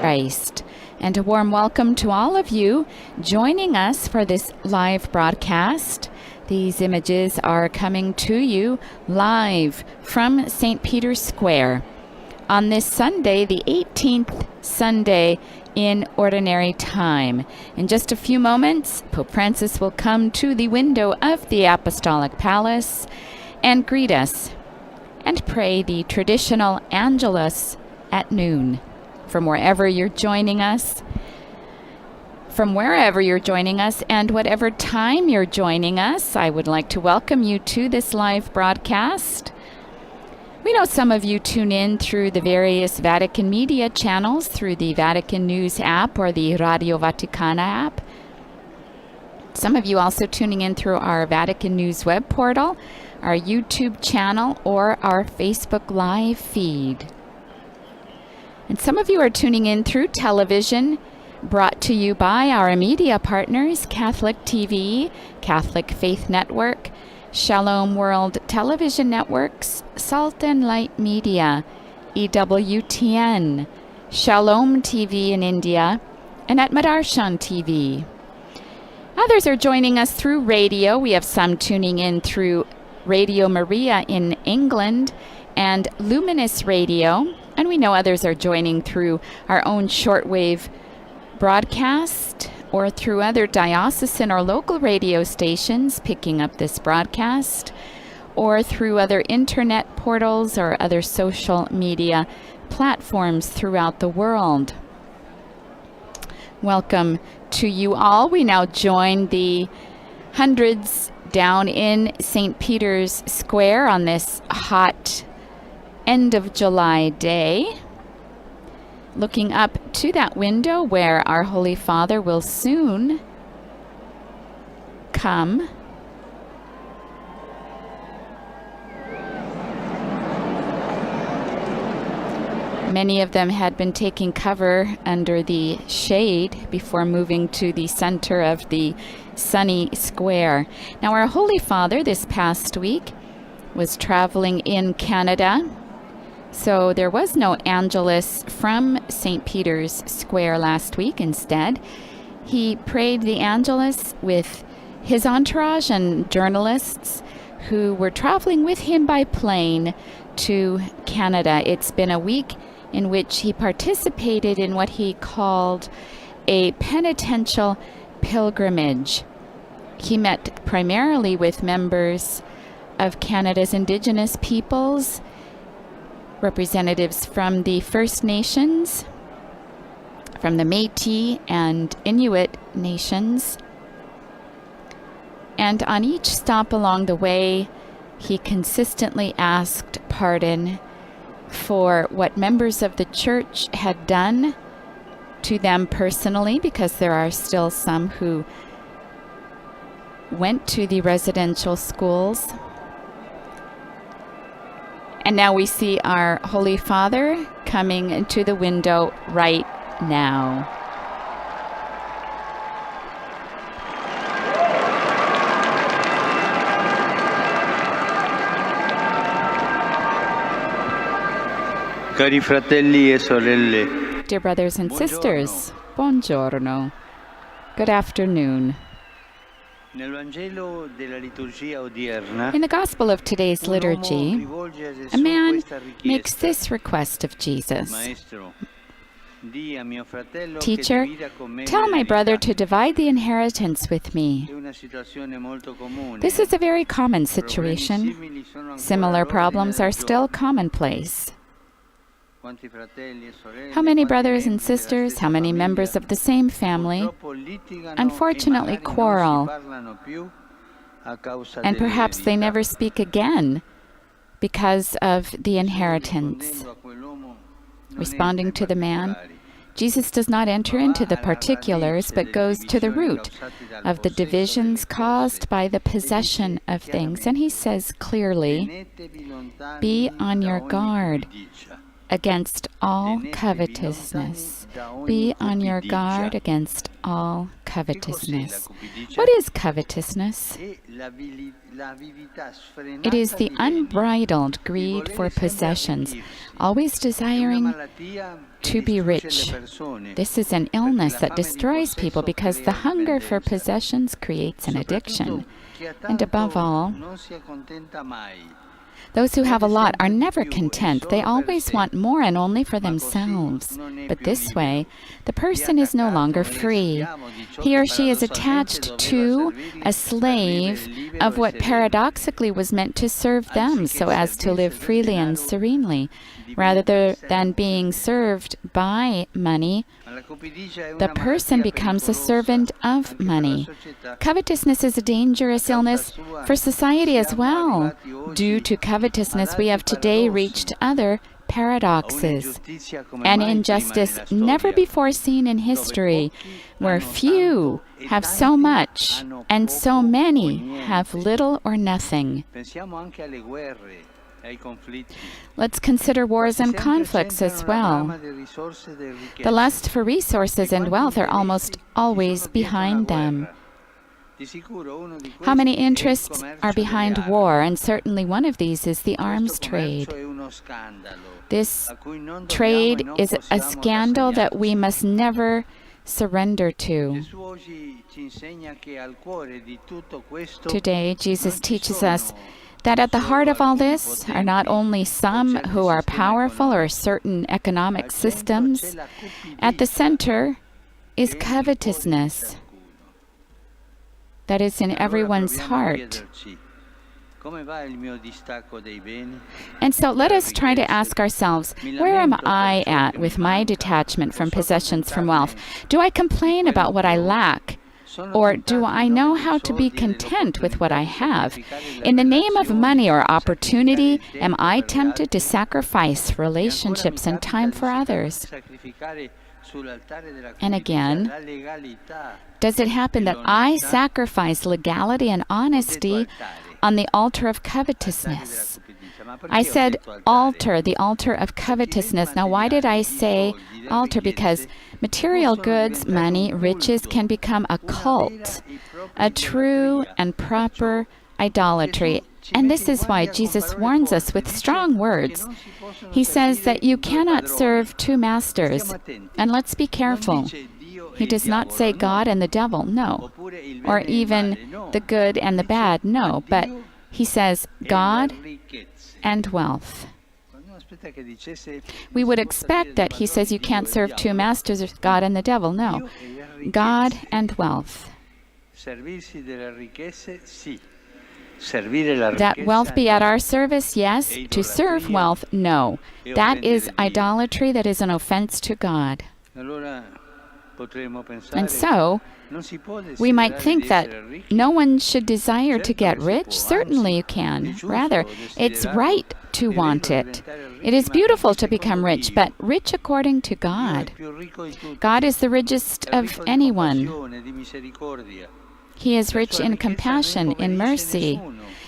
Christ. And a warm welcome to all of you joining us for this live broadcast. These images are coming to you live from St. Peter's Square on this Sunday, the 18th Sunday in Ordinary Time. In just a few moments, Pope Francis will come to the window of the Apostolic Palace and greet us and pray the traditional Angelus at noon. From wherever you're joining us, and whatever time you're joining us, I would like to welcome you to this live broadcast. We know some of you tune in through the various Vatican media channels, through the Vatican News app or the Radio Vaticana app. Some of you also tuning in through our Vatican News web portal, our YouTube channel, or our Facebook Live feed. And some of you are tuning in through television, brought to you by our media partners, Catholic TV, Catholic Faith Network, Shalom World Television Networks, Salt and Light Media, EWTN, Shalom TV in India, and at Madarshan TV. Others are joining us through radio. We have some tuning in through Radio Maria in England and Luminous Radio. And we know others are joining through our own shortwave broadcast or through other diocesan or local radio stations picking up this broadcast, or through other internet portals or other social media platforms throughout the world. Welcome to you all. We now join the hundreds down in St. Peter's Square on this hot end of July day, looking up to that window where our Holy Father will soon come. Many of them had been taking cover under the shade before moving to the center of the sunny square. Now, our Holy Father this past week was traveling in Canada, so there was no Angelus from St. Peter's Square last week. Instead, he prayed the Angelus with his entourage and journalists who were traveling with him by plane to Canada. It's been a week in which he participated in what he called a penitential pilgrimage. He met primarily with members of Canada's Indigenous peoples, representatives from the First Nations, from the Métis and Inuit nations. And on each stop along the way, he consistently asked pardon for what members of the church had done to them personally, because there are still some who went to the residential schools. And now we see our Holy Father coming to the window right now. Cari fratelli e sorelle. Dear brothers and sisters, buongiorno. Good afternoon. Nel Vangelo della liturgia odierna, in the Gospel of today's liturgy, a man makes this request of Jesus. Teacher, tell my brother to divide the inheritance with me. This is a very common situation. Similar problems are still commonplace. How many brothers and sisters, how many members of the same family, unfortunately quarrel, and perhaps they never speak again because of the inheritance. Responding to the man, Jesus does not enter into the particulars, but goes to the root of the divisions caused by the possession of things. And he says clearly, be on your guard against all covetousness. Be on your guard against all covetousness. What is covetousness? It is the unbridled greed for possessions, always desiring to be rich. This is an illness that destroys people because the hunger for possessions creates an addiction. And above all, those who have a lot are never content. They always want more and only for themselves. But this way, the person is no longer free. He or she is attached to a slave of what paradoxically was meant to serve them so as to live freely and serenely. Rather than being served by money, the person becomes a servant of money. Covetousness is a dangerous illness for society as well. Due to covetousness, we have today reached other paradoxes, an injustice never before seen in history, where few have so much and so many have little or nothing. Let's consider wars and conflicts as well. The lust for resources and wealth are almost always behind them. How many interests are behind war? And certainly one of these is the arms trade. This trade is a scandal that we must never surrender to. Today, Jesus teaches us that at the heart of all this are not only some who are powerful or certain economic systems. At the center is covetousness that is in everyone's heart. And so let us try to ask ourselves, where am I at with my detachment from possessions, from wealth? Do I complain about what I lack? Or do I know how to be content with what I have? In the name of money or opportunity, am I tempted to sacrifice relationships and time for others? And again, does it happen that I sacrifice legality and honesty on the altar of covetousness? I said altar, the altar of covetousness. Now, why did I say altar? Because material goods, money, riches can become a cult, a true and proper idolatry. And this is why Jesus warns us with strong words. He says that you cannot serve two masters. And let's be careful. He does not say God and the devil, no. Or even the good and the bad, no. But he says God and wealth. We would expect that he says you can't serve two masters, God and the devil. No. God and wealth. That wealth be at our service, yes. To serve wealth, no. That is idolatry, that is an offense to God. And so, we might think that no one should desire to get rich. Certainly you can. Rather, it's right to want it. It is beautiful to become rich, but rich according to God. God is the richest of anyone. He is rich in compassion, in mercy.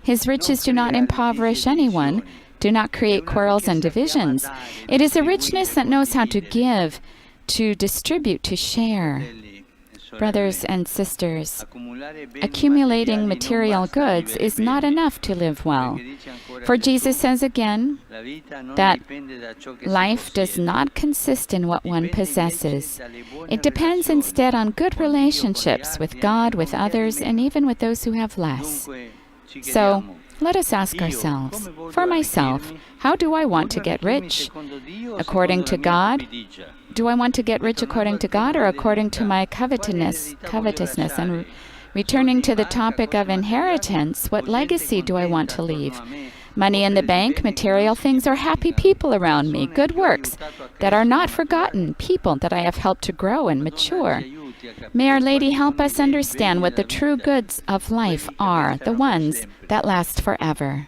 His riches do not impoverish anyone, do not create quarrels and divisions. It is a richness that knows how to give, to distribute, to share. Brothers and sisters, accumulating material goods is not enough to live well. For Jesus says again that life does not consist in what one possesses. It depends instead on good relationships with God, with others, and even with those who have less. So, let us ask ourselves, for myself, how do I want to get rich? According to God? Do I want to get rich according to God or according to my covetousness? And returning to the topic of inheritance, what legacy do I want to leave? Money in the bank, material things, or happy people around me, good works that are not forgotten, people that I have helped to grow and mature. May Our Lady help us understand what the true goods of life are, the ones that last forever.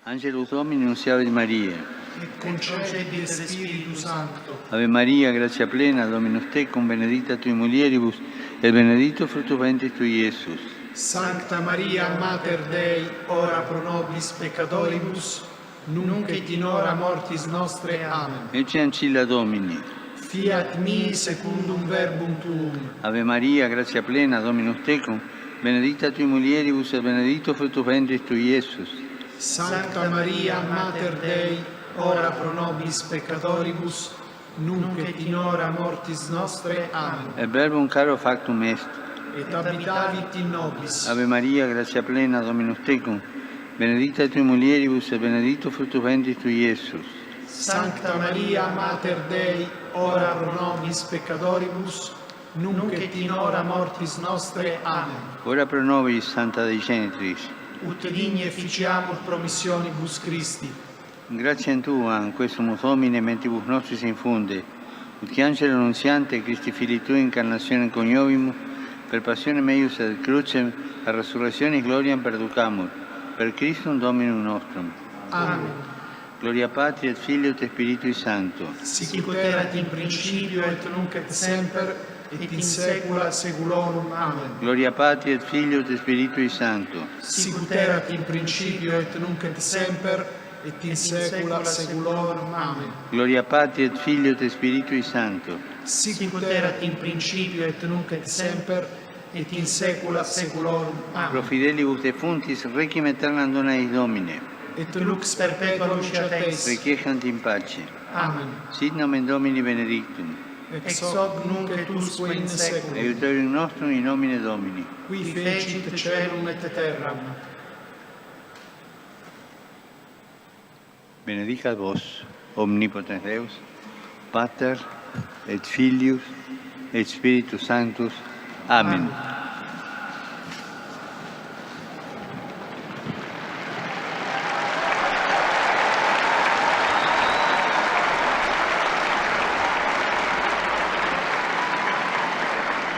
Angelus Domini, nunciavit Mariae. Et concedit Spiritus Sancto. Ave Maria, gratia plena, Dominus tecum, benedicta tui mulieribus, et benedictus fructus ventris tui, Iesus. Sancta Maria, Mater Dei, ora pro nobis peccatoribus, nunc et in hora mortis nostre. Amen. Ecce ancilla Domini. Fiat mi secundum verbum tuum. Ave Maria, grazia plena, Dominus tecum, benedicta tui mulieribus et benedictus fructus ventris tui, Iesus. Sancta Maria, Mater Dei, ora pro nobis peccatoribus, nunc et in hora mortis nostre. Amen. Et verbum caro factum est. Et habitavit in nobis. Ave Maria, grazia plena, Dominus tecum, benedicta tui mulieribus et benedictus fructus ventris tui, Iesus. Sancta Maria, Mater Dei, ora pro nobis peccatoribus, nunc et in hora mortis nostre. Amen. Ora pro nobis, Santa Dei Genitris. Ut digni efficiamur promissionibus Christi. Grazie a Tua, in questo Domine, mentibus nostris infunde, ut che angelo annunziante, Christi Fili Tui, incarnazione coniovimus, per passione meius et crucem, a resurrezione gloriam perducamur, per Christum Dominum nostrum. Amen. Gloria Patri et Filio et Spiritui Sancto. Sic ut erat in principio et nunc et semper et in saecula saeculorum. Amen. Gloria Patri et Filio et Spiritui Sancto. Sic ut erat in principio et nunc et semper et in saecula saeculorum. Amen. Gloria Patri et Filio et Spiritui Sancto. Sic ut erat in principio et nunc et semper et in saecula saeculorum. Pro Amen. fidelibus defuntis, requiem aeternam dona eis Domine. Et lux perpetua luceat eis. Requiescant in pace. Amen. Sit nomen Domini benedictum. Ex hoc nunc et usque in saeculum. Aiutorium nostrum in nomine Domini. Qui fecit caelum et terram. Benedicat vos, omnipotens Deus, Pater et Filius et Spiritus Sanctus. Amen.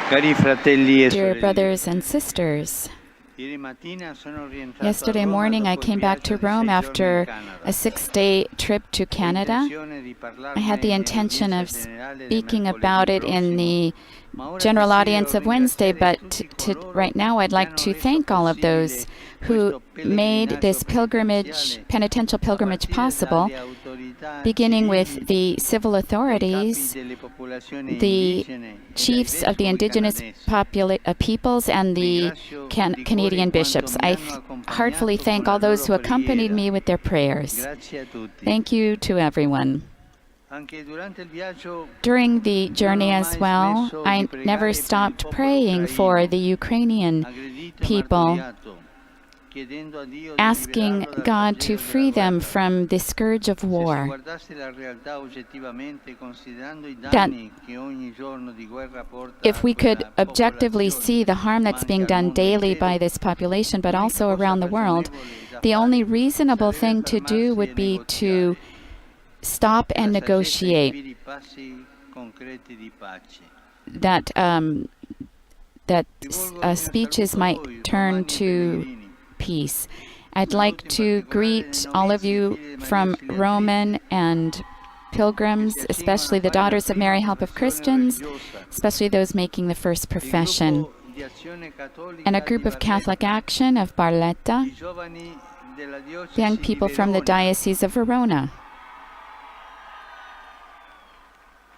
Cari fratelli e Dear sorelle, brothers and sisters, ieri mattina sono rientrato yesterday a Roma morning I dopo il came back to viaggio di Rome 6 giorni after in Canada. a 6-day trip to Canada. Intenzione di parlarne I had the intention of nell'udienza generale del speaking mercoledì about it in prossimo, the ma ora general desidero audience of Wednesday, ringraziare but tutti coloro right now I'd che like hanno to reso thank all of possibile those who questo made this pellegrinaggio penitential a pilgrimage partire possible, dalle autorità beginning civili, with the civil dai authorities, capi delle popolazioni the indigene e dai chiefs of the vescovi indigenous canadesi. peoples and the Ringrazio di Canadian cuore bishops. quanto I mi hanno heartfully accompagnato thank con all la those who loro accompanied preghiera. me with their prayers. Grazie a tutti. Thank you to everyone. Anche durante il viaggio During the journey non ho as mai well, smesso I di pregare never per il stopped popolo praying for ucraino, the Ukrainian aggredito e people, martoriato, chiedendo a Dio di asking liberarlo dal God to flagelo free della them guerra. from the scourge of Se si war. guardasse la realtà oggettivamente, considerando i That danni che ogni giorno di guerra porta if we a could quella objectively popolazione, see the harm that's ma being anche al done mondo daily by intero, this population, but l'unica also cosa around the world, ragionevole da the only fare reasonable sarebbe thing to do fermarsi would e be to negoziare stop per and la saggezza negotiate. ispiri passi concreti di pace. That Rivolgo il mio speeches saluto a might voi, turn romani to pellegrini. peace. I'd like to greet all of you from Roman and pilgrims, especially the daughters of Mary, Help of Christians, especially those making the first profession, and a group of Catholic Action of Barletta, the young people from the Diocese of Verona,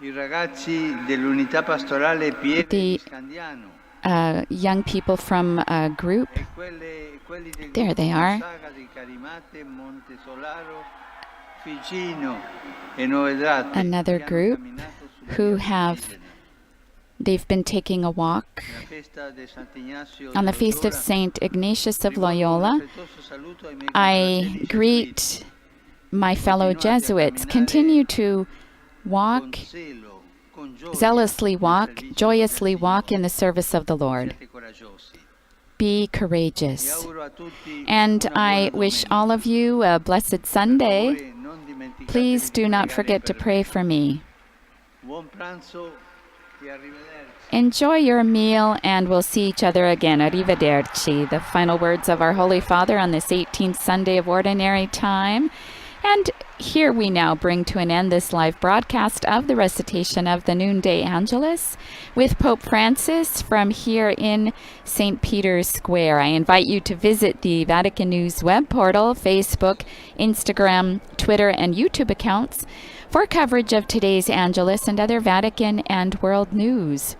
I ragazzi dell'unità pastorale Pieve The- di Scandiano young people from a group. e quelli del There they gruppo are. Saga di Carimate, Montesolaro, Ficino e Novedrate, Another che hanno group camminato sulla who via have Vergine. They've been taking a walk Nella festa di Sant'Ignazio on the di feast of Loyola, St. Ignatius of rivolgo un Loyola. affettuoso saluto ai miei I confratelli greet gesuiti. my fellow Jesuits. Continue to walk, Con zelo, con gioia, zealously walk, nel servizio joyously del walk Signore. in the service of the Lord. Siate coraggiosi. Be Vi courageous. auguro a tutti And una I buona wish domenica. all of you a blessed Per Sunday. favore, non dimenticate Please di do not pregare forget to per pray me. for me. Buon pranzo e arrivederci. Enjoy your meal, and we'll see each other again. Arrivederci. The final words of our Holy Father on this 18th Sunday of Ordinary Time. And here we now bring to an end this live broadcast of the recitation of the Noonday Angelus with Pope Francis from here in St. Peter's Square. I invite you to visit the Vatican News web portal, Facebook, Instagram, Twitter, and YouTube accounts for coverage of today's Angelus and other Vatican and world news.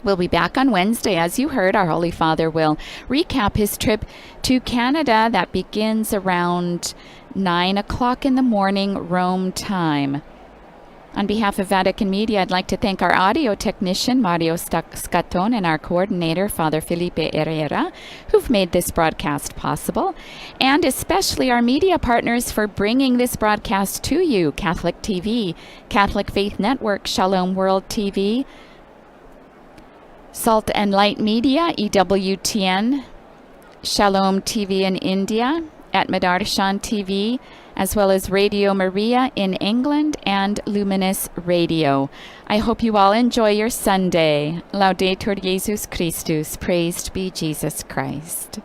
We'll be back on Wednesday. As you heard, our Holy Father will recap his trip to Canada that begins around 9 o'clock in the morning, Rome time. On behalf of Vatican Media, I'd like to thank our audio technician, Mario Scaton, and our coordinator, Father Felipe Herrera, who've made this broadcast possible, and especially our media partners for bringing this broadcast to you: Catholic TV, Catholic Faith Network, Shalom World TV, Salt and Light Media, EWTN, Shalom TV in India, at Madarshan TV, as well as Radio Maria in England and Luminous Radio. I hope you all enjoy your Sunday. Laudetur Jesus Christus. Praised be Jesus Christ.